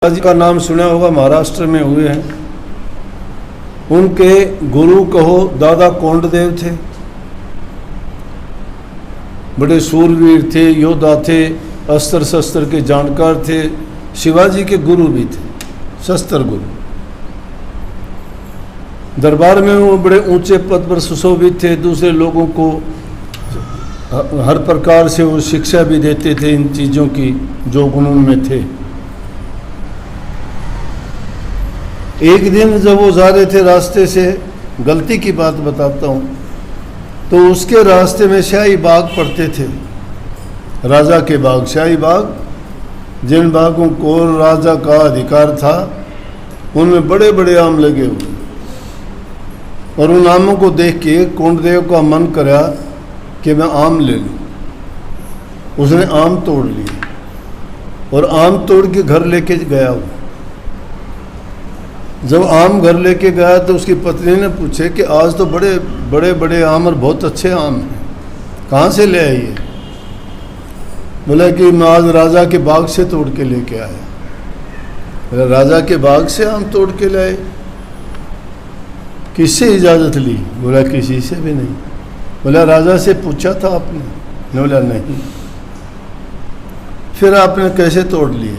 जी का नाम सुना होगा, महाराष्ट्र में हुए हैं। उनके गुरु कहो दादा कोंडदेव थे। बड़े सूरवीर थे, योद्धा थे, अस्त्र शस्त्र के जानकार थे। शिवाजी के गुरु भी थे, शस्त्र गुरु। दरबार में वो बड़े ऊंचे पद पर सुशोभित थे। दूसरे लोगों को हर प्रकार से वो शिक्षा भी देते थे इन चीज़ों की जो गुणों में थे। एक दिन जब वो जा रहे थे रास्ते से, गलती की बात बताता हूँ, तो उसके रास्ते में शाही बाग पड़ते थे, राजा के बाग, शाही बाग। जिन बागों को राजा का अधिकार था उनमें बड़े बड़े आम लगे हुए, और उन आमों को देख के कोंडदेव का मन करा कि मैं आम ले लूँ। उसने आम तोड़ लिए और आम तोड़ के घर लेके गया वो। जब आम घर लेके गया तो उसकी पत्नी ने पूछे कि आज तो बड़े बड़े बड़े आम और बहुत अच्छे आम हैं, कहाँ से ले आई है? बोला कि मैं आज राजा के बाग से तोड़ के लेके आया। बोला राजा के बाग से आम तोड़ के लाए? किससे इजाज़त ली? बोला किसी से भी नहीं। बोला राजा से पूछा था आपने? बोला नहीं। फिर आपने कैसे तोड़ लिए?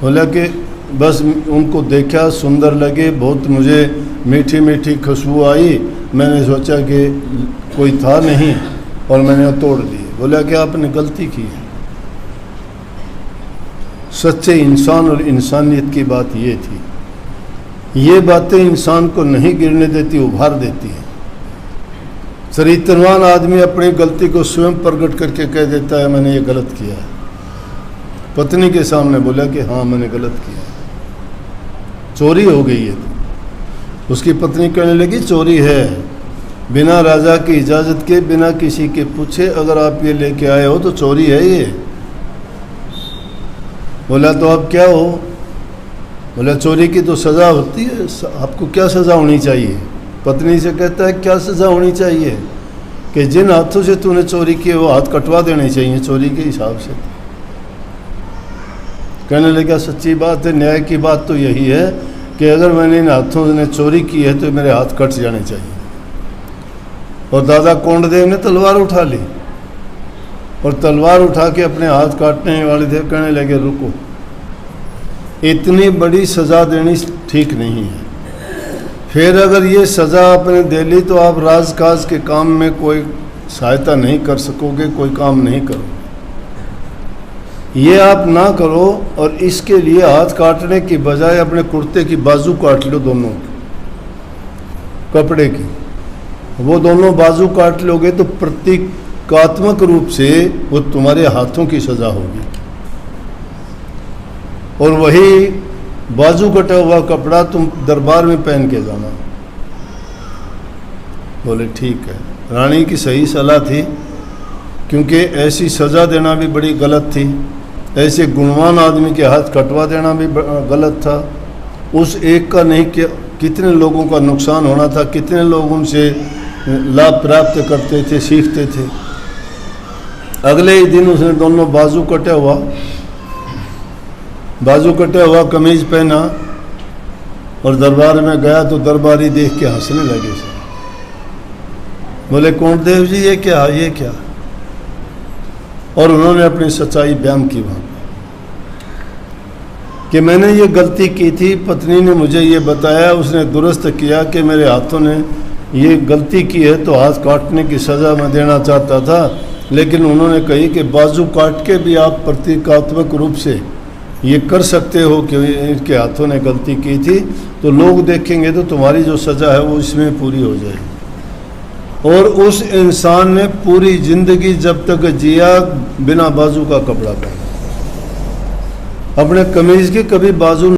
बोला कि बस उनको देखा, सुंदर लगे, बहुत मुझे मीठी मीठी खुशबू आई, मैंने सोचा कि कोई था नहीं और मैंने तोड़ दिए। बोला कि आपने गलती की है। सच्चे इंसान और इंसानियत की बात ये थी। ये बातें इंसान को नहीं गिरने देती, उभार देती है। चरित्रवान आदमी अपनी गलती को स्वयं प्रकट करके कह देता है मैंने ये गलत किया है। पत्नी के सामने बोला कि हाँ मैंने गलत किया, चोरी हो गई है। तो उसकी पत्नी कहने लगी चोरी है, बिना राजा की इजाज़त के, बिना किसी के पूछे अगर आप ये लेके आए हो तो चोरी है ये। बोला तो अब क्या हो? बोला चोरी की तो सज़ा होती है, आपको क्या सज़ा होनी चाहिए? पत्नी से कहता है क्या सज़ा होनी चाहिए? कि जिन हाथों से तूने चोरी की वो हाथ कटवा देने चाहिए चोरी के हिसाब से। कहने लगा सच्ची बात है, न्याय की बात तो यही है कि अगर मैंने इन हाथों ने चोरी की है तो मेरे हाथ कट जाने चाहिए। और दादा कोंडदेव ने तलवार उठा ली और तलवार उठा के अपने हाथ काटने वाले थे। कहने लगे रुको, इतनी बड़ी सज़ा देनी ठीक नहीं है। फिर अगर ये सज़ा आपने दे ली तो आप राजकाज के काम में कोई सहायता नहीं कर सकोगे, कोई काम नहीं करोगे। ये आप ना करो और इसके लिए हाथ काटने की बजाय अपने कुर्ते की बाजू काट लो, दोनों कपड़े की। वो दोनों बाजू काट लोगे तो प्रतीकात्मक रूप से वो तुम्हारे हाथों की सज़ा होगी। और वही बाजू कटा हुआ कपड़ा तुम दरबार में पहन के जाना। बोले ठीक है। रानी की सही सलाह थी, क्योंकि ऐसी सज़ा देना भी बड़ी गलत थी। ऐसे गुणवान आदमी के हाथ कटवा देना भी गलत था। उस एक का नहीं, कितने लोगों का नुकसान होना था, कितने लोग उनसे लाभ प्राप्त करते थे, सीखते थे। अगले ही दिन उसने दोनों बाजू कटा हुआ कमीज पहना और दरबार में गया तो दरबारी देख के हंसने लगे। बोले कोंडदेव जी ये क्या? और उन्होंने अपनी सच्चाई बयान की वहाँ कि मैंने ये गलती की थी, पत्नी ने मुझे ये बताया, उसने दुरुस्त किया कि मेरे हाथों ने ये गलती की है तो हाथ काटने की सज़ा मैं देना चाहता था, लेकिन उन्होंने कही कि बाजू काट के भी आप प्रतीकात्मक रूप से ये कर सकते हो कि इनके हाथों ने गलती की थी, तो लोग देखेंगे तो तुम्हारी जो सज़ा है वो इसमें पूरी हो जाएगी। और उस इंसान ने पूरी जिंदगी जब तक जिया बिना बाजू का कपड़ा पहना, अपने कमीज के कभी बाजू